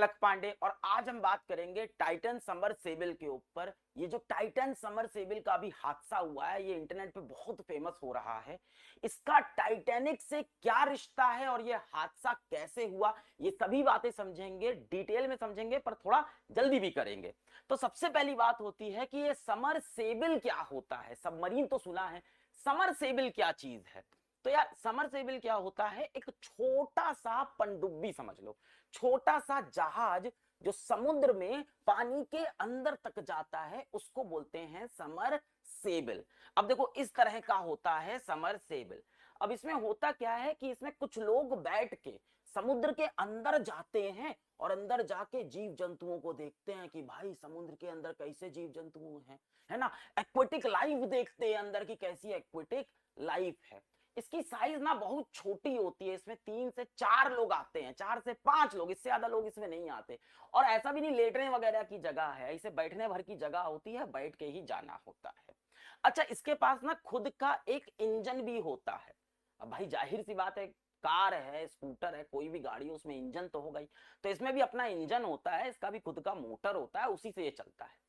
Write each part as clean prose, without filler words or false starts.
अलख पांडे और आज हम बात करेंगे टाइटन सबमर्सिबल के ऊपर। ये जो टाइटन सबमर्सिबल का अभी हादसा हुआ है ये इंटरनेट पे बहुत फेमस हो रहा है। इसका टाइटैनिक से क्या रिश्ता है और ये हादसा कैसे हुआ, ये सभी बातें समझेंगे, डिटेल में समझेंगे, पर थोड़ा जल्दी भी करेंगे। तो सबसे पहली बात होती है कि ये सबमर्सिबल क्या होता है। सबमरीन तो सुना है, सबमर्सिबल क्या चीज है। तो यार सबमर्सिबल क्या होता है, एक छोटा सा पनडुब्बी समझ लो, छोटा सा जहाज जो समुद्र में पानी के अंदर तक जाता है उसको बोलते हैं समरसेबल। अब देखो इस तरह का होता है समरसेबल। अब इसमें होता क्या है कि इसमें कुछ लोग बैठ के समुद्र के अंदर जाते हैं और अंदर जाके जीव जंतुओं को देखते हैं कि भाई समुद्र के अंदर कैसे जीव जंतु हैं, है ना। एक्वेटिक लाइफ देखते हैं अंदर की कैसी एक्वेटिक लाइफ है। इसकी साइज ना बहुत छोटी होती है, इसमें 3 से 4 लोग आते हैं, 4 से 5 लोग, इससे ज्यादा लोग इसमें नहीं आते। और ऐसा भी नहीं लेटने वगैरह की जगह है, इसे बैठने भर की जगह होती है, बैठ के ही जाना होता है। अच्छा, इसके पास ना खुद का एक इंजन भी होता है। अब भाई जाहिर सी बात है, कार है, स्कूटर है, कोई भी गाड़ी है उसमें इंजन तो होगा ही। तो इसमें भी अपना इंजन होता है, इसका भी खुद का मोटर होता है, उसी से ये चलता है।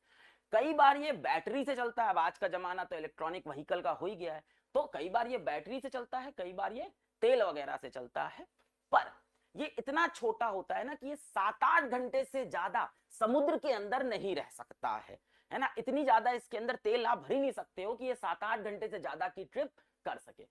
कई बार ये बैटरी से चलता है, अब आज का जमाना तो इलेक्ट्रॉनिक व्हीकल का हो ही गया है। तो कई बार ये बैटरी से चलता है, कई बार ये तेल वगैरह से चलता है। पर ये इतना छोटा होता है ना कि ये 7-8 घंटे से ज्यादा समुद्र के अंदर नहीं रह सकता है ना। इतनी ज्यादा इसके अंदर तेल आप भर ही नहीं सकते हो कि ये 7-8 घंटे से ज्यादा की ट्रिप कर सके।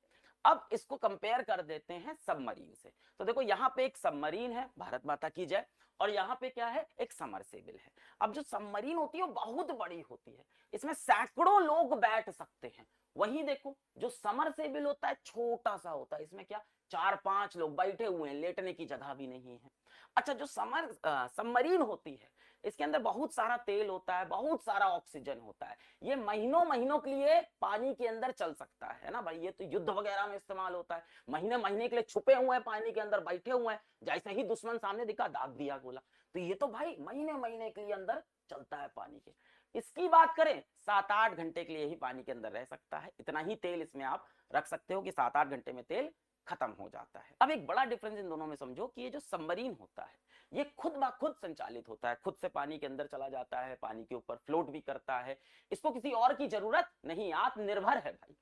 अब इसको कंपेयर कर देते हैं सबमरीन से। तो देखो यहाँ पे एक सबमरीन है, भारत माता की जय, और यहाँ पे क्या है, एक समरसेबल है। अब जो सबमरीन होती है वो बहुत बड़ी होती है, इसमें सैकड़ों लोग बैठ सकते हैं। वहीं देखो जो समरसेबल होता है छोटा सा होता है, इसमें क्या 4-5 लोग बैठे हुए हैं, लेटने की जगह भी नहीं है। अच्छा, जो सबमरीन होती है इसके अंदर बहुत सारा तेल होता है, बहुत सारा ऑक्सीजन होता है। ये महीनों महीनों के लिए पानी के अंदर चल सकता है ना भाई। ये तो युद्ध वगैरह में इस्तेमाल होता है, महीने महीने के लिए छुपे हुए हैं पानी के अंदर, बैठे हुए हैं, जैसे ही दुश्मन सामने दिखा दाग दिया गोला। तो ये तो भाई महीने महीने के लिए अंदर चलता है पानी के। इसकी बात करें 7-8 घंटे के लिए ही पानी के अंदर रह सकता है, इतना ही तेल इसमें आप रख सकते हो कि 7-8 घंटे में तेल खत्म हो जाता है। अब एक बड़ा डिफरेंस इन दोनों में समझो कि ये जो सबमरीन होता है ये खुद ब खुद संचालित होता है, खुद से पानी के अंदर चला जाता है, पानी के ऊपर फ्लोट भी करता है, इसको किसी और की जरूरत नहीं, आत्मनिर्भर है भाई।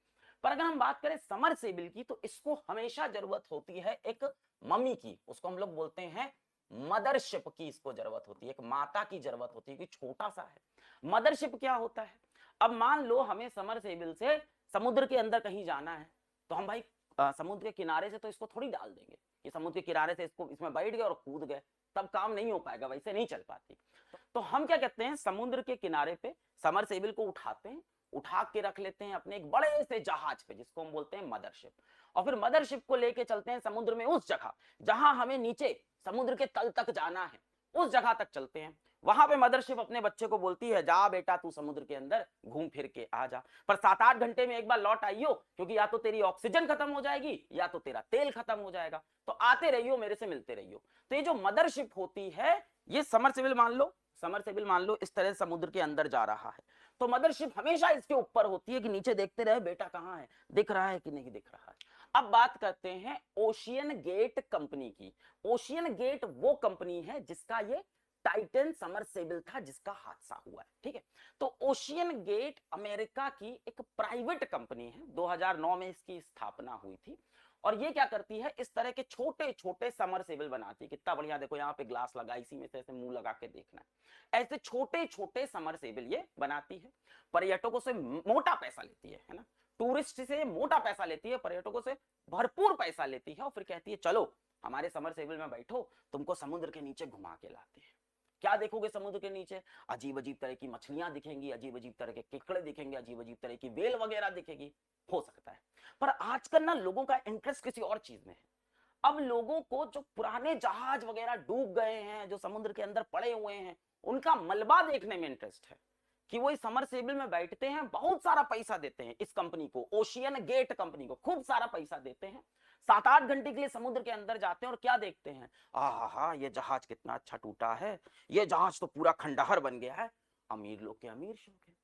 पर अगर हम बात करें समरसेबल की तो इसको हमेशा जरूरत होती है एक मम्मी की, उसको हम लोग बोलते हैं मदरशिप की, इसको जरूरत होती है, एक माता की जरूरत होती है कि छोटा सा है। मदरशिप क्या होता है, अब मान लो हमें समरसेबल से समुद्र के अंदर कहीं जाना है, तो हम भाई समुद्र के किनारे से तो इसको थोड़ी डाल देंगे कि समुद्र के किनारे से इसको इसमें बैठ गए और कूद गए, तब काम नहीं हो पाएगा, वैसे नहीं चल पाती। तो हम क्या कहते हैं, समुद्र के किनारे पे समरसेबल को उठाते हैं, उठा के रख लेते हैं अपने एक बड़े से जहाज पे जिसको हम बोलते हैं मदरशिप, और फिर मदरशिप को लेके चलते हैं समुद्र में उस जगह जहां हमें नीचे समुद्र के तल तक जाना है, उस जगह तक चलते हैं। वहां पे मदरशिप अपने बच्चे को बोलती है जा बेटा तू समुद्र के अंदर घूम फिर के आ जा, पर 7-8 घंटे में एक बार लौट आइयो, क्योंकि या तो तेरी ऑक्सीजन खत्म हो जाएगी या तो तेरा तेल खत्म हो जाएगा, तो आते रहियो, मेरे से मिलते रहियो। तो ये जो मदरशिप होती है ये समरसेबल मान लो, समरसेबल मान लो इस तरह समुद्र के अंदर जा रहा है, तो मदरशिप हमेशा इसके ऊपर होती है कि नीचे देखते रहे बेटा कहां है, दिख रहा है कि नहीं दिख रहा है। अब बात करते हैं ओशियन गेट कंपनी की। ओशियन गेट वो कंपनी है जिसका ये टाइटन समरसेबल था जिसका हादसा हुआ है, ठीक है। तो ओशियन गेट अमेरिका की एक प्राइवेट कंपनी है, 2009 में इसकी स्थापना हुई थी। और ये क्या करती है, इस तरह के छोटे छोटे समरसेबल बनाती है। कितना बढ़िया, देखो यहाँ पे ग्लास लगा, इसी में से ऐसे मुंह लगा के देखना है, ऐसे छोटे छोटे समरसेबल ये बनाती है। पर्यटकों से मोटा पैसा लेती है ना, टूरिस्ट से मोटा पैसा लेती है, पर्यटकों से भरपूर पैसा लेती है, और फिर कहती है चलो हमारे समरसेबल में बैठो, तुमको समुद्र के नीचे घुमा के लाते हैं। क्या देखोगे समुद्र के नीचे, अजीब अजीब तरह की मछलियां दिखेंगी, अजीब अजीब तरह के केकड़े दिखेंगे, अजीब अजीब तरह की वेल वगैरह दिखेगी, हो सकता है। पर आजकल ना लोगों का इंटरेस्ट किसी और चीज में है। अब लोगों को जो पुराने जहाज वगैरह डूब गए हैं, जो समुद्र के अंदर पड़े हुए हैं, उनका मलबा देखने में इंटरेस्ट है, कि वो इस समरसेबल में बैठते हैं, बहुत सारा पैसा देते हैं इस कंपनी को, ओशियन गेट कंपनी को खूब सारा पैसा देते हैं, 7-8 घंटे के लिए समुद्र के अंदर जाते हैं और क्या देखते हैं, आहा ये जहाज कितना अच्छा टूटा है, ये जहाज तो पूरा खंडहर बन गया है, अमीर लोग के अमीर शौक है।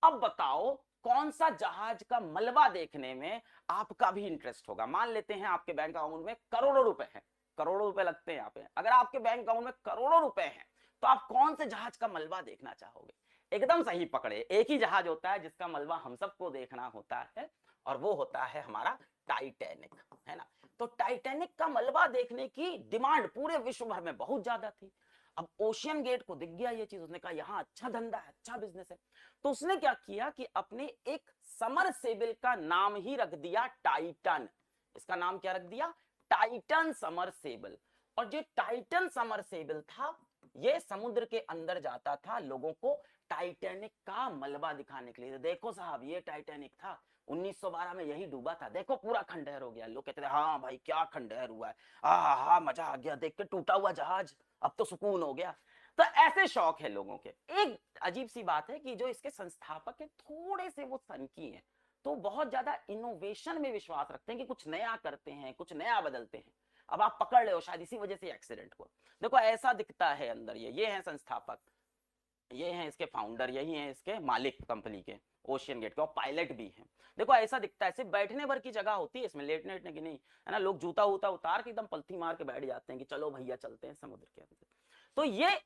अब बताओ कौन सा जहाज का मलबा देखने में आपका भी इंटरेस्ट होगा। मान लेते हैं आपके बैंक अकाउंट में करोड़ों रुपए हैं, करोड़ों रुपए लगते हैं यहाँ पे। अगर आपके बैंक अकाउंट में करोड़ों रुपए हैं तो आप कौन से जहाज का मलबा देखना चाहोगे? एकदम सही पकड़े, एक ही जहाज होता है जिसका मलबा हम सबको देखना होता है और वो होता है हमारा टाइटैनिक, है ना। तो टाइटैनिक का मलबा देखने की डिमांड पूरे विश्व भर में बहुत ज्यादा थी। अब ओशियन गेट को दिख गया ये चीज, उसने कहा यहाँ अच्छा धंधा है, अच्छा बिजनेस है। तो उसने क्या किया कि अपने एक समरसेबिल का नाम ही रख दिया टाइटन। इसका नाम क्या रख दिया? Titan submersible. और जो टाइटन समरसेबिल था ये समुद्र के अंदर जाता था लोगों को टाइटैनिक का मलबा दिखाने के लिए। देखो साहब ये टाइटैनिक था, 1912 में यही डूबा था, देखो पूरा खंडहर हो गया। लोग कहते थे हाँ भाई क्या खंडहर हुआ है, हाँ मजा आ गया देख के टूटा हुआ जहाज, अब तो सुकून हो गया। तो ऐसे शौक है लोगों के। एक अजीब सी बात है कि जो इसके संस्थापक है थोड़े से वो सनकी हैं, तो बहुत ज्यादा इनोवेशन में विश्वास रखते हैं कि कुछ नया करते हैं, कुछ नया बदलते हैं। अब आप पकड़ ले हो शायद इसी वजह से एक्सीडेंट हुआ। देखो ऐसा दिखता है अंदर, ये हैं संस्थापक, ये हैं इसके फाउंडर, यही हैं इसके मालिक कंपनी के, ओशियन गेट के, और पायलट भी हैं। देखो ऐसा दिखता है, सिर्फ बैठने भर की जगह होती है इसमें, लेटने की नहीं, है ना। लोग जूता वूता उतार के एकदम पलथी मार के बैठ जाते हैं कि चलो भैया चलते हैं समुद्र के अंदर। तो ये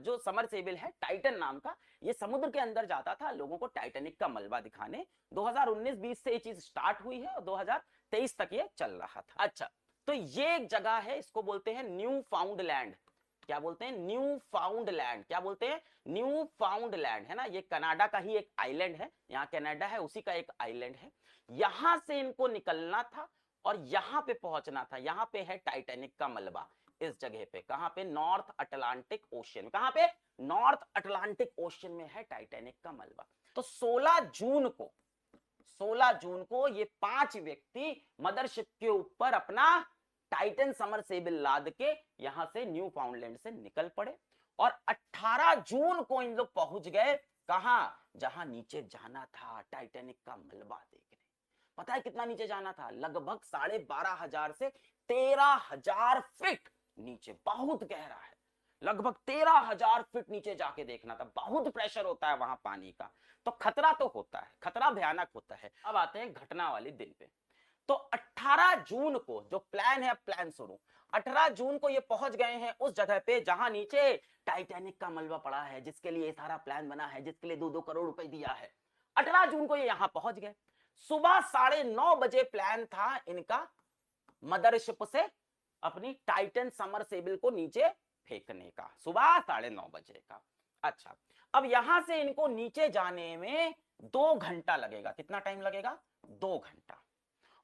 जो समरसेबिल है टाइटन नाम का, ये समुद्र के अंदर जाता था लोगों को टाइटैनिक का मलबा दिखाने। 2019-20 से ये चीज स्टार्ट हुई है और 2023 तक ये चल रहा था। अच्छा, तो ये एक जगह है, इसको बोलते हैं न्यू फाउंड लैंड। क्या बोलते हैं? New found land. क्या बोलते हैं? न्यू फाउंड लैंड, है ना। ये कनाडा का ही एक आइलैंड है, यहाँ कनाडा है उसी का एक आइलैंड है। यहां से इनको निकलना था और यहां पे पहुंचना था। यहां पे है टाइटैनिक का मलबा, इस जगह पे। कहां पे? North Atlantic ocean. कहां पे? नॉर्थ अटलांटिक ओशियन में है टाइटैनिक का मलबा। तो 16 जून को ये 5 व्यक्ति मदरशिप के ऊपर अपना टाइटन समरसेबिल लाद के यहां से न्यू फाउंडलैंड से निकल पड़े और 18 जून को इन लोग पहुंच गए कहां? जहां नीचे जाना था टाइटैनिक का मलबा देखने। पता है कितना नीचे जाना था? लगभग 12,500 से 13,000 फीट नीचे। बहुत गहरा है, लगभग 13,000 फीट नीचे जाके देखना था। बहुत प्रेशर होता है वहां पानी का, तो खतरा तो होता है, खतरा भयानक होता है। अब आते हैं घटना वाले दिन पे। तो 18 जून को जो प्लान है, अब प्लान शुरू। 18 जून को ये पहुंच गए हैं उस जगह पे जहां नीचे टाइटैनिक का मलबा पड़ा है, जिसके लिए सारा प्लान बना है, जिसके लिए 2-2 करोड़ रुपए दिया है। 18 जून को ये यहां पहुंच गए। सुबह 9:30 बजे प्लान था इनका मदरशिप से अपनी टाइटन समरसेबिल को नीचे फेंकने का, सुबह 9:30 बजे का। अच्छा, अब यहां से इनको नीचे जाने में 2 घंटा लगेगा। कितना टाइम लगेगा? 2 घंटा।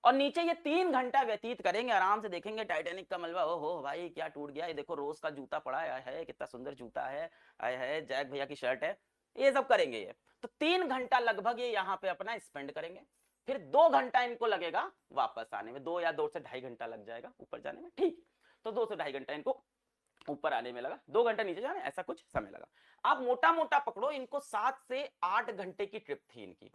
और नीचे ये 3 घंटा व्यतीत करेंगे, आराम से देखेंगे टाइटैनिक का मलबा। ओहो भाई क्या टूट गया, ये देखो रोज का जूता पड़ा है, कितना सुंदर जूता है, आया है जैक भैया की शर्ट है, ये सब करेंगे ये। तो 3 घंटा लगभग ये यहाँ पे अपना स्पेंड करेंगे। फिर 2 घंटा इनको लगेगा वापस आने में, 2 या 2 से 2.5 घंटा लग जाएगा ऊपर जाने में, ठीक। तो 2 से 2.5 घंटा इनको ऊपर आने में लगा, 2 घंटा नीचे जाने, ऐसा कुछ समय लगा। आप मोटा मोटा पकड़ो, इनको 7 से 8 घंटे की ट्रिप थी इनकी।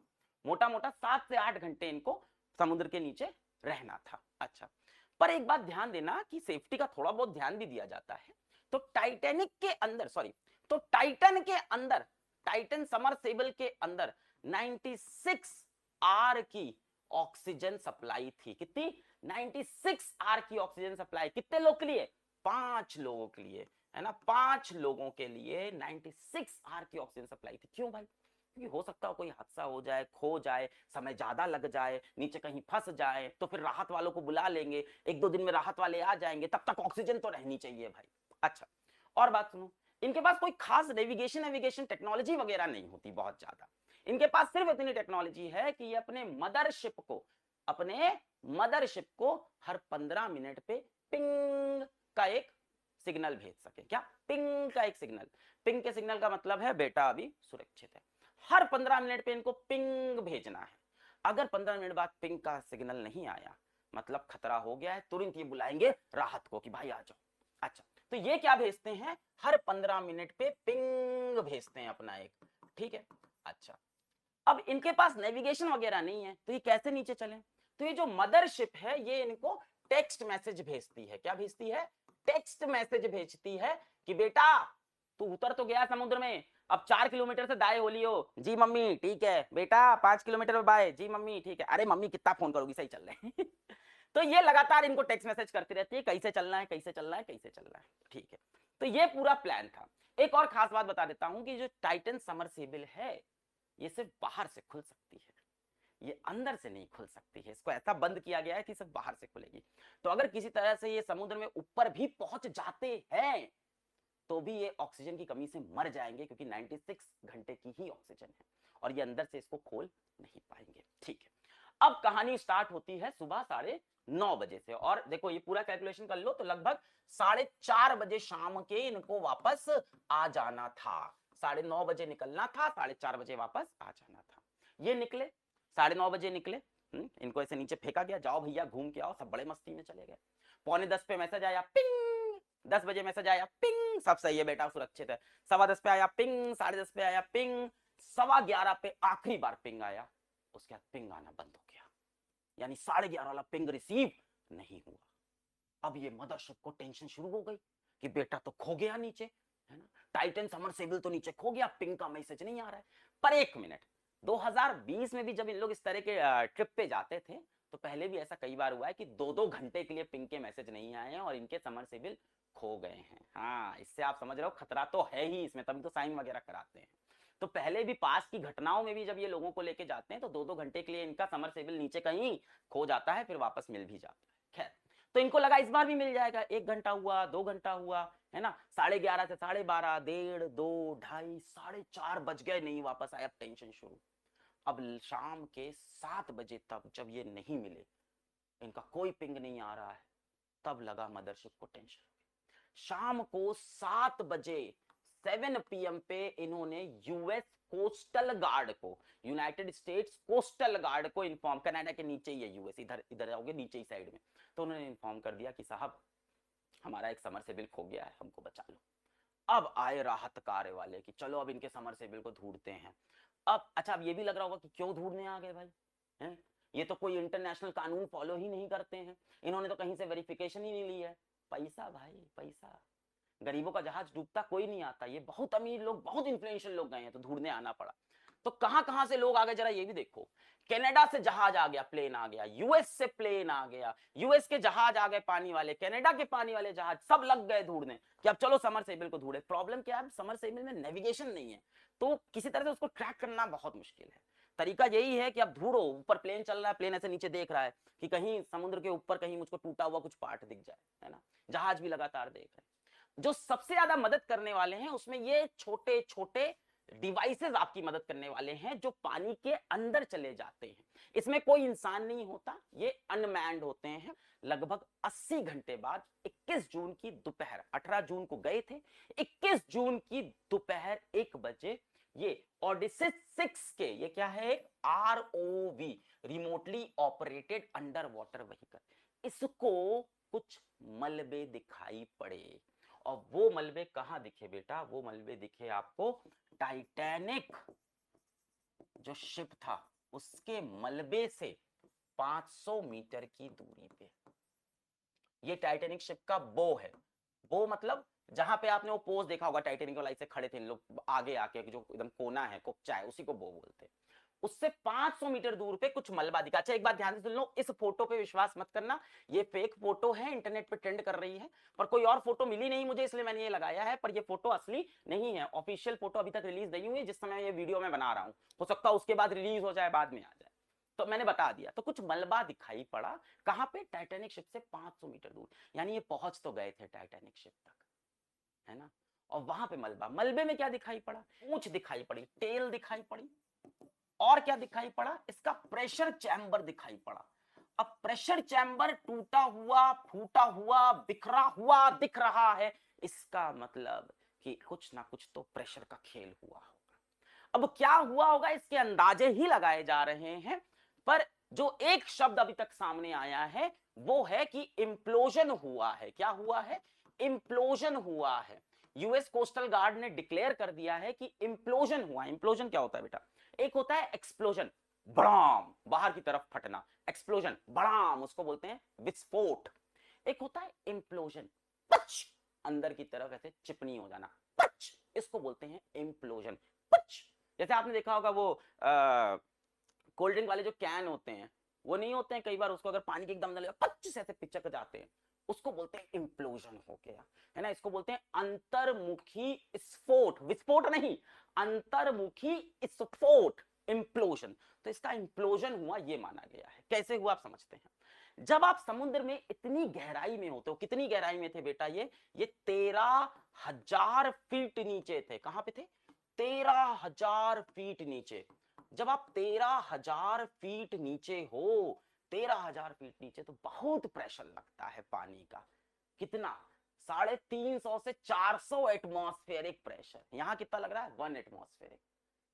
मोटा मोटा 7 से 8 घंटे इनको समुद्र के नीचे रहना था। अच्छा, पर एक बात ध्यान देना कि सेफ्टी का थोड़ा बहुत ध्यान भी दिया जाता है। तो टाइटैनिक के अंदर, तो टाइटन के अंदर, टाइटन समरसेबल के अंदर 96 आर की ऑक्सीजन सप्लाई थी। कितनी? 96 आर की ऑक्सीजन सप्लाई। कितने लोग के लिए? 5 लोगों के लिए, है ना। 5 लोगों के लिए 96 आर की ऑक्सीजन सप्लाई थी। क्यों भाई? क्योंकि हो सकता है कोई हादसा हो जाए, खो जाए, समय ज्यादा लग जाए, नीचे कहीं फंस जाए, तो फिर राहत वालों को बुला लेंगे, 1-2 दिन में राहत वाले आ जाएंगे, तब तक ऑक्सीजन तो रहनी चाहिए भाई। अच्छा, और बात सुनो, इनके पास कोई खास नेविगेशन टेक्नोलॉजी वगैरह नहीं होती बहुत ज्यादा। इनके पास सिर्फ इतनी टेक्नोलॉजी है कि ये अपने मदरशिप को हर 15 मिनट पे पिंग का एक सिग्नल भेज सके। क्या? पिंग का एक सिग्नल। पिंग के सिग्नल का मतलब है बेटा अभी सुरक्षित है। हर 15 मिनट पे इनको पिंग भेजना है। अगर 15 मिनट बाद पिंग का सिग्नल नहीं आया, मतलब खतरा हो गया है, तुरंत ये बुलाएंगे राहत को कि भाई आ जाओ। अच्छा, तो ये क्या भेजते हैं? हर 15 मिनट पे पिंग भेजते हैं अपना एक, ठीक है। अच्छा, अब इनके पास नेविगेशन वगैरह नहीं है, तो ये कैसे नीचे चले? तो ये जो मदरशिप है ये इनको टेक्स्ट मैसेज भेजती है। क्या भेजती है? टेक्स्ट मैसेज भेजती है कि बेटा तू उतर तो गया समुद्र में, अब 4 किलोमीटर से दाएं हो लियो। जी मम्मी ठीक है बेटा, 5 किलोमीटर बाय। जी मम्मी ठीक है। अरे मम्मी कितना फोन करोगी, सही चल रहे हैं। तो ये लगातार इनको टेक्स्ट मैसेज करती रहती है, कैसे चलना है, कैसे चलना है, कैसे चलना है। ठीक है, तो ये पूरा प्लान था। एक और खास बात बता देता हूं कि जो टाइटन समरसेबल है ये सिर्फ बाहर से खुल सकती है, ये अंदर से नहीं खुल सकती है। इसको ऐसा बंद किया गया है कि सिर्फ बाहर से खुलेगी। तो अगर किसी तरह से ये समुद्र में ऊपर भी पहुंच जाते हैं तो भी ये ऑक्सीजन की कमी से मर जाएंगे, क्योंकि 96 घंटे की ही ऑक्सीजन है और ये अंदर से इसको खोल नहीं पाएंगे। ठीक है, अब कहानी स्टार्ट होती है सुबह 9:30 बजे से, और देखो ये पूरा कैलकुलेशन कर लो तो लगभग 4:30 बजे शाम के इनको वापस आ जाना था। 9:30 बजे निकलना था, 4:30 बजे वापस आ जाना था। ये निकले 9:30 बजे निकले, इनको ऐसे नीचे फेंका गया, जाओ भैया घूम के आओ, सब बड़े मस्ती में चले गए। 9:45 पे मैसेज आया, पिंग। 10 बजे मैसेज आया, पिंग, सब सही है बेटा, सुरक्षित है। 10:15 पे आया पिंग, 10:30 पे आया पिंग, 11:15 पे आखिरी बार पिंग आया, उसके बाद पिंग आना बंद हो गया, यानी 11:30 वाला पिंग रिसीव नहीं हुआ। अब ये मदरशिप को टेंशन शुरू हो गई कि बेटा तो खो गया नीचे, है ना, टाइटन समरसेबल तो नीचे खो गया, पिंग का मैसेज नहीं आ रहा है। पर एक मिनट, 2020 में भी जब इन लोग इस तरह के ट्रिप पे जाते थे तो पहले भी ऐसा कई बार हुआ है कि 2-2 घंटे के लिए पिंग के मैसेज नहीं आए हैं और इनके समरसेबल खो गए हैं। हाँ, इससे आप समझ रहे हो खतरा तो है ही इसमें, तभी तो साइन वगैरह कराते हैं। तो पहले भी पास की घटनाओं में भी जब ये लोगों को लेके जाते हैं तो 2-2 घंटे के लिए इनका समरसेबल नीचे कहीं खो जाता है, फिर वापस मिल भी जाता है। खैर, तो इनको लगा इस बार भी मिल जाएगा। 1 घंटा हुआ, 2 घंटा हुआ, है ना, 11:30 से 12:30, 1:30, 2, 2:30, 4:30 बज गए, नहीं वापस आया। अब टेंशन शुरू। अब शाम के 7 बजे तक जब ये नहीं मिले, इनका कोई पिंग नहीं आ रहा है, तब लगा मदरशिप को टेंशन। शाम को 7 बजे 7 PM पे इन्होंने यूएस कोस्टल गार्ड को, यूनाइटेड स्टेट्स कोस्टल गार्ड को इन्फॉर्म, कनाडा के नीचे ही है यूएस, इधर इधर जाओगे नीचे ही साइड में, तो उन्होंने इन्फॉर्म कर दिया कि साहब हमारा एक समरसेबल खो गया है, हमको बचा लो। अब आए राहत कार्य वाले कि चलो अब इनके समरसेबल को ढूंढते हैं। अब अच्छा, अब ये भी लग रहा होगा कि क्यों ढूंढने आ गए भाई, हैं? ये तो कोई इंटरनेशनल कानून फॉलो ही नहीं करते हैं, इन्होंने तो कहीं से वेरिफिकेशन ही नहीं ली है। पैसा भाई, पैसा। गरीबों का जहाज डूबता कोई नहीं आता, ये बहुत अमीर लोग, बहुत इन्फ्लुएंशियल लोग गए हैं तो ढूंढने आना पड़ा। तो कहां कहां से लोग आ गए जरा ये भी देखो। कनाडा से जहाज आ गया, प्लेन आ गया, यूएस से प्लेन आ गया, यूएस के जहाज आ गए पानी वाले, कनाडा के पानी वाले जहाज, सब लग गए ढूंढने कि अब चलो समरसेबल को ढूंढे। प्रॉब्लम क्या है, समरसेबल में नेविगेशन नहीं है, तो किसी तरह से उसको ट्रैक करना बहुत मुश्किल है। तरीका यही है कि अब ढूंढो, ऊपर प्लेन चल रहा है, प्लेन ऐसे नीचे देख रहा है कि कहीं समुद्र के ऊपर कहीं मुझको टूटा हुआ कुछ पार्ट दिख जाए, है ना। जहाज भी लगातार देख रहे हैं। जो सबसे ज्यादा मदद करने वाले हैं उसमें ये छोटे छोटे डिवाइसेस आपकी मदद करने वाले हैं जो पानी के अंदर चले जाते हैं। इसमें कोई इंसान नहीं होता, ये अनमैन्ड होते हैं। लगभग 80 घंटे बाद 21 जून की दोपहर, 18 जून को गए थे, 21 जून की दोपहर 1 बजे ये ओडिसिस 6 के, ये क्या है, एक ROV, remotely operated under water vehicle, इसको कुछ मलबे दिखाई पड़े। और वो मलबे कहां दिखे बेटा, वो मलबे दिखे आपको टाइटैनिक जो शिप था उसके मलबे से 500 मीटर की दूरी पे। ये टाइटैनिक शिप का बो है। बो मतलब जहां पे आपने वो पोज देखा होगा, टाइटैनिक वाला ऐसे खड़े थे लोग आगे आके, जो एकदम कोना है, कोपचा है, उसी को बो बोलते हैं। उससे 500 मीटर दूर पे कुछ मलबा दिखा। अच्छा, एक बात ध्यान से सुन लो, इस फोटो पे विश्वास मत करना, ये फेक फोटो है, इंटरनेट पे ट्रेंड कर रही है, पर कोई और फोटो मिली नहीं मुझे इसलिए मैंने ये लगाया है, पर ये फोटो असली नहीं है। ऑफिशियल फोटो अभी तक रिलीज नहीं हुई जिस समय ये वीडियो में बना रहा हूं, हो सकता है उसके बाद रिलीज हो जाए, बाद में आ जाए, तो मैंने बता दिया। तो कुछ मलबा दिखाई पड़ा, कहां पे, टाइटैनिक शिप से 500 मीटर दूर, यानी ये पहुंच तो गए थे टाइटैनिक शिप तक, है ना। और वहां पे मलबा, मलबे में क्या दिखाई पड़ा, पूंछ दिखाई पड़ी, टेल दिखाई पड़ी, और क्या दिखाई पड़ा, इसका प्रेशर चैम्बर दिखाई पड़ा। अब प्रेशर चैम्बर टूटा हुआ, फूटा हुआ, बिखरा हुआ दिख रहा है, इसका मतलब कि कुछ ना कुछ तो प्रेशर का खेल हुआ होगा। अब क्या हुआ होगा इसके अंदाजे ही लगाए जा रहे हैं, पर जो एक शब्द अभी तक सामने आया है वो है कि इंप्लोजन हुआ है। क्या हुआ है, इंप्लोजन हुआ है। यूएस कोस्टल गार्ड ने डिक्लेयर कर दिया है कि इंप्लोजन हुआ। इंप्लोजन क्या होता है बेटा, एक होता है एक्सप्लोजन, बड़ाम, बाहर की तरफ फटना, एक्सप्लोजन बड़ाम, उसको बोलते हैं विस्फोट। एक होता है इंप्लोजन, पच, अंदर की तरफ ऐसे चिपनी हो जाना, पच, इसको बोलते हैं इंप्लोजन, पच। जैसे आपने देखा होगा वो कोल्ड ड्रिंक वाले जो कैन होते हैं, वो नहीं होते हैं कई बार, उसको अगर पानी के एकदम डालेगा 25 ऐसे पिचक जाते हैं, उसको बोलते हैं इम्प्लोजन हो गया, है ना। इसको बोलते हैं अंतर्मुखी स्फोट, विस्फोट नहीं, अंतर्मुखी स्फोट, इम्प्लोजन। तो इसका इम्प्लोजन हुआ ये माना गया है। कैसे हुआ आप समझते हैं। जब आप समुद्र में इतनी गहराई में होते हो, कितनी गहराई में थे बेटा, ये 13,000 फीट नीचे थे। कहां पे थे? 13,000 फीट नीचे। जब आप 13,000 फीट नीचे हो, 13,000 फीट नीचे, तो बहुत प्रेशर लगता है पानी का। कितना? 350 से 400 एटमॉस्फेरिक प्रेशर। यहां कितना लग रहा है? 1 एटमॉस्फेरिक।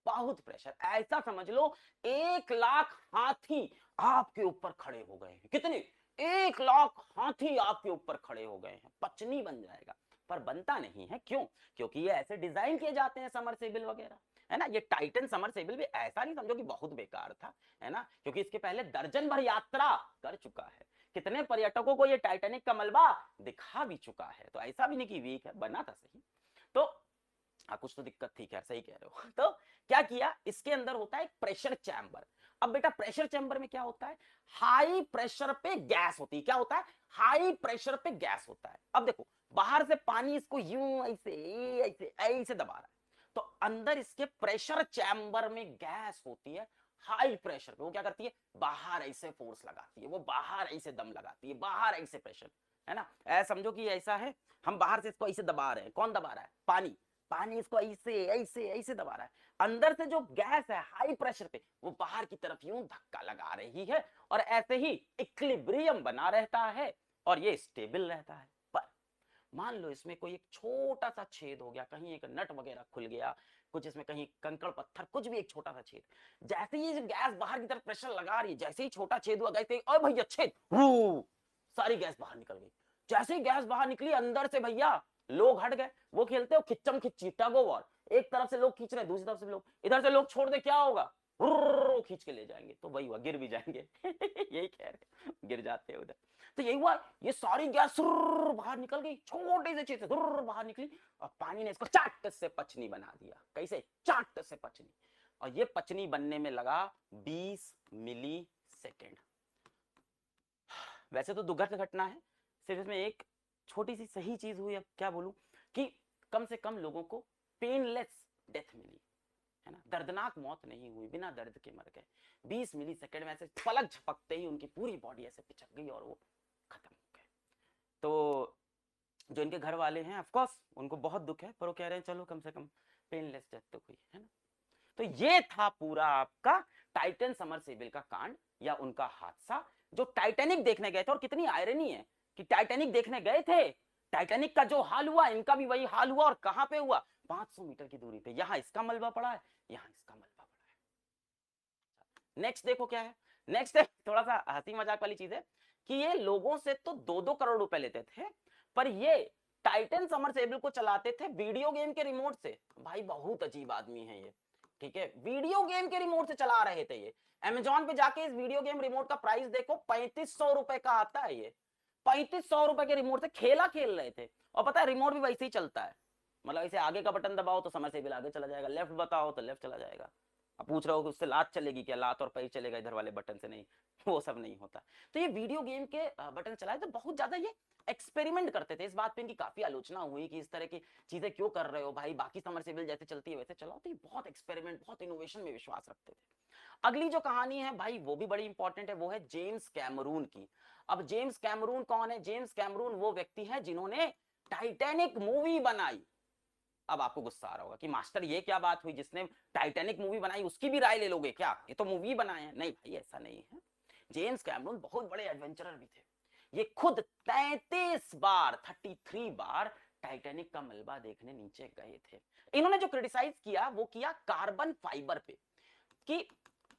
बहुत प्रेशर। ऐसा समझ लो 1,00,000 हाथी आपके ऊपर खड़े हो गए हैं। कितने? 1,00,000 हाथी आपके ऊपर खड़े हो गए हैं। पचनी बन जाएगा, पर बनता नहीं है। क्यों? क्योंकि ये ऐसे डिजाइन किए जाते हैं समरसेबल वगैरह, है ना। ये टाइटन समरसेबल भी ऐसा नहीं समझो कि बहुत बेकार था, है ना, क्योंकि इसके पहले दर्जन भर यात्रा कर चुका है। कितने पर्यटकों को ये टाइटैनिक का मलबा दिखा भी चुका है। तो ऐसा भी नहीं कि वीक है, बना था सही। तो कुछ तो दिक्कत थी, खैर सही कह रहे हो। तो क्या किया, इसके अंदर होता है एक प्रेशर चैम्बर। अब बेटा प्रेशर चैम्बर में क्या होता है? हाई प्रेशर पे गैस होती है। क्या होता है? हाई प्रेशर पे गैस होता है। अब देखो बाहर से पानी इसको यूं ऐसे ऐसे ऐसे दबा रहा है, तो अंदर इसके प्रेशर चैम्बर में गैस होती है हाई प्रेशर पे। वो क्या करती है? बाहर ऐसे फोर्स लगाती है, वो बाहर ऐसे दम लगाती है, बाहर ऐसे प्रेशर, है ना। ऐसा समझो कि ऐसा है, हम बाहर से इसको ऐसे दबा रहे हैं। कौन दबा रहा है? पानी। पानी इसको ऐसे ऐसे ऐसे दबा रहा है। अंदर से जो गैस है हाई प्रेशर पे, वो बाहर की तरफ यूं धक्का लगा रही है, और ऐसे ही इक्विलिब्रियम बना रहता है और ये स्टेबल रहता है। पर मान लो इसमें कोई एक छोटा सा छेद हो गया, कहीं एक नट वगैरह खुल गया, कुछ इसमें कहीं कंकड़ पत्थर, कुछ भी एक छोटा सा छेद, जैसे ही गैस बाहर की तरफ प्रेशर लगा रही है, जैसे ही छोटा छेद हुआ, जैसे ओ भैया छेद, सारी गैस बाहर निकल गई। जैसे ही गैस बाहर निकली, अंदर से भैया लोग हट गए। वो खेलते हो खिच्चम खिच्ची, टग ऑफ वॉर। एक तरफ से लोग खींच रहे हैं, दूसरी तरफ से लोग, इधर से लोग छोड़ दे, क्या होगा? खींच के ले जाएंगे। तो वही हुआ, गिर भी जाएंगे। यही कह रहे, गिर जाते हैं उधर। तो यही हुआ, ये सारी गैस बाहर निकल गई, छोटे से छेद से बाहर निकली, और पानी ने इसको चाट से पचनी बना दिया। कैसे? चाट से पचनी। और ये पचनी बनने में लगा 20 मिली सेकेंड। वैसे तो दुर्घट घटना है, सिर्फ इसमें एक छोटी सी सही चीज हुई। अब क्या बोलूं, कि कम से कम लोगों को पेनलेस डेथ मिली, है ना, दर्दनाक मौत नहीं हुई, बिना दर्द के मर गए। 20 मिली सेकेंड में ऐसे पलक झपकते ही उनकी पूरी बॉडी ऐसे पिचक गई और वो खत्म हो गए। तो जो इनके घर वाले हैं, ऑफ कोर्स उनको बहुत दुख है, पर वो कह रहे हैं चलो कम से कम पेनलेस डेथ तो हुई, है ना। तो ये था पूरा आपका टाइटन समरसेबल का कांड या उनका हादसा, जो टाइटैनिक देखने गए थे। और कितनी आयरनी है कि टाइटैनिक देखने गए थे, टाइटैनिक का जो हाल हुआ, इनका भी वही हाल हुआ। और कहां पे हुआ? 500 मीटर की दूरी पे। यहां इसका मलबा पड़ा है, यहां इसका मलबा पड़ा है। नेक्स्ट देखो क्या है। नेक्स्ट है थोड़ा सा हंसी मजाक वाली चीज है, कि ये लोगों से तो 2-2 करोड़ रुपए लेते थे, पर ये टाइटन समरसेबल को चलाते थे वीडियो गेम के रिमोट से। भाई बहुत अजीब आदमी है ये, ठीक है। वीडियो गेम के रिमोट से चला रहे थे ये। अमेजॉन पे जाके इस वीडियो गेम रिमोट का प्राइस देखो, 3500 रुपए का आता है ये। 3500 रुपए के रिमोट से खेला खेल रहे थे। और पता है रिमोट भी वैसे ही चलता है, मतलब ऐसे आगे का बटन दबाओ तो समरसेबल आगे चला जाएगा, लेफ्ट बताओ तो लेफ्ट चला जाएगा। अब पूछ रहे हो कि उससे लात चलेगी क्या? लात और पैर चलेगा इधर वाले बटन से? नहीं, वो सब नहीं होता। तो ये वीडियो गेम के बटन चलाए तो बहुत ज्यादा ये एक्सपेरिमेंट करते थे। इस बात पे इनकी काफी आलोचना हुई कि इस तरह की चीजें क्यों कर रहे हो भाई, बाकी समरसेबल जैसे चलती है वैसे चलाओ। तो ये बहुत एक्सपेरिमेंट, बहुत इनोवेशन में विश्वास रखते थे। अगली जो कहानी है भाई वो भी बड़ी इंपॉर्टेंट है, वो है जेम्स कैमरून की। अब जेम्स कैमरून कौन है? जेम्स कैमरून वो व्यक्ति है जिन्होंने टाइटैनिक मूवी बनाई। अब आपको गुस्सा आ रहा होगा कि मास्टर ये क्या बात हुई, जिसने टाइटैनिक मूवी बनाई उसकी भी राय ले लोगे क्या? ये तो मूवी बनाए हैं। नहीं भाई ऐसा नहीं है। जेम्स कैमरून बहुत बड़े एडवेंचरर भी थे। ये खुद 33 बार टाइटैनिक का मलबा देखने नीचे गए थे। इन्होंने जो क्रिटिसाइज किया वो किया कार्बन फाइबर पे, कि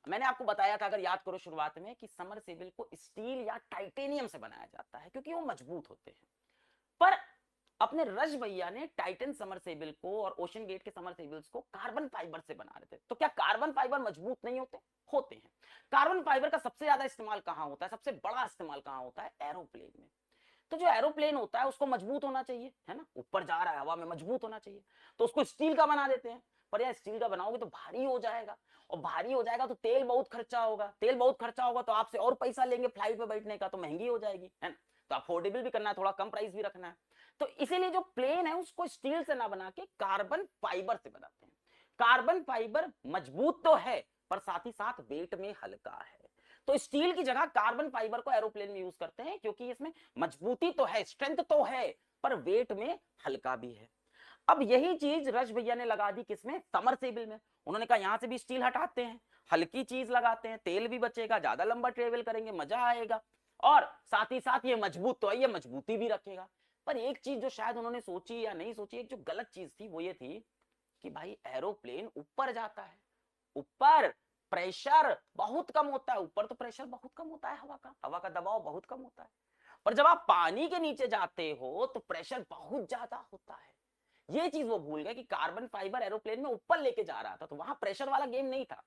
मैंने आपको बताया था, अगर याद करो शुरुआत में, कि समरसेबल को स्टील या टाइटेनियम से बनाया जाता है क्योंकि वो मजबूत होते हैं। पर अपने रज भैया ने टाइटन समरसेबल को और ओशन गेट के समरसेबल्स को कार्बन फाइबर से बना रहे थे। तो क्या कार्बन फाइबर मजबूत नहीं होते? होते हैं। कार्बन फाइबर का सबसे ज्यादा इस्तेमाल कहां होता है, सबसे बड़ा इस्तेमाल कहां होता है? एरोप्लेन में। तो जो एरोप्लेन होता है उसको मजबूत होना चाहिए, है ना, ऊपर जा रहा है हवा में, मजबूत होना चाहिए, तो उसको स्टील का बना देते हैं। पर यार स्टील का बनाओगे तो भारी हो जाएगा, और भारी हो जाएगा तो तेल बहुत खर्चा होगा, तेल बहुत खर्चा होगा तो आपसे और पैसा लेंगे फ्लाइट पे बैठने का, तो महंगी हो जाएगी, है ना। तो अफोर्डेबल भी करना है, थोड़ा कम प्राइस भी रखना है। तो इसीलिए जो प्लेन है उसको स्टील से ना बना के कार्बन फाइबर से बनाते हैं। कार्बन फाइबर मजबूत तो है पर साथ ही साथ वेट में हल्का है, तो स्टील की जगह कार्बन फाइबर को एरोप्लेन में यूज करते हैं, क्योंकि इसमें मजबूती तो है, स्ट्रेंथ तो है, पर वेट में हल्का भी है। अब यही चीज रश भैया ने लगा दी किसमें, समरसेबल में। उन्होंने कहा यहां से भी स्टील हटाते हैं, हल्की चीज लगाते हैं, तेल भी बचेगा, ज्यादा लंबा ट्रेवल करेंगे, मजा आएगा, और साथ ही साथ ये मजबूत तो है, ये मजबूती भी रखेगा। पर एक चीज जो शायद उन्होंने सोची या नहीं सोची, एक जो गलत चीज थी वो ये थी कि भाई एरोप्लेन ऊपर जाता है, ऊपर प्रेशर बहुत कम होता है, ऊपर तो प्रेशर बहुत कम होता है, हवा का दबाव बहुत कम होता है, और जब आप पानी के नीचे जाते हो तो प्रेशर बहुत ज्यादा होता है। ये चीज वो भूल गए कि कार्बन फाइबर एरोप्लेन में ऊपर लेके जा रहा था, तो वहां प्रेशर वाला गेम नहीं था,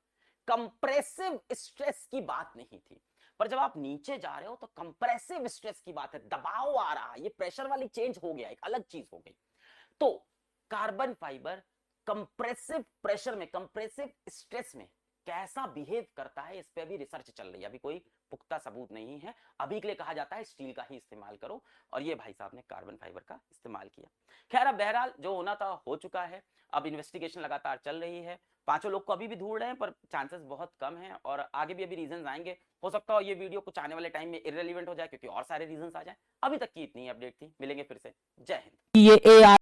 कंप्रेसिव स्ट्रेस की बात नहीं थी। पर जब आप नीचे जा रहे हो तो कंप्रेसिव स्ट्रेस की बात है, दबाव आ रहा है, ये प्रेशर वाली चेंज हो गया, एक अलग चीज हो गई। तो कार्बन फाइबर कंप्रेसिव प्रेशर में, कंप्रेसिव स्ट्रेस में कैसा बिहेव करता है, इस पे अभी रिसर्च चल रही है, अभी कोई पुख्ता सबूत नहीं है। अभी के लिए कहा जाता है स्टील का ही इस्तेमाल करो, और ये भाई साहब ने कार्बन फाइबर का इस्तेमाल किया। खैर, अब बहरहाल जो होना था हो चुका है, अब इन्वेस्टिगेशन लगातार चल रही है, पांचों लोग को अभी भी ढूंढ रहे हैं, पर चांसेस बहुत कम है, और आगे भी अभी रीजन आएंगे। हो सकता है ये वीडियो कुछ आने वाले टाइम में इररिलेवेंट हो जाए, क्योंकि और सारे रीजन आ जाए। अभी तक की इतनी अपडेट थी, मिलेंगे फिर से। जय हिंद। ये AI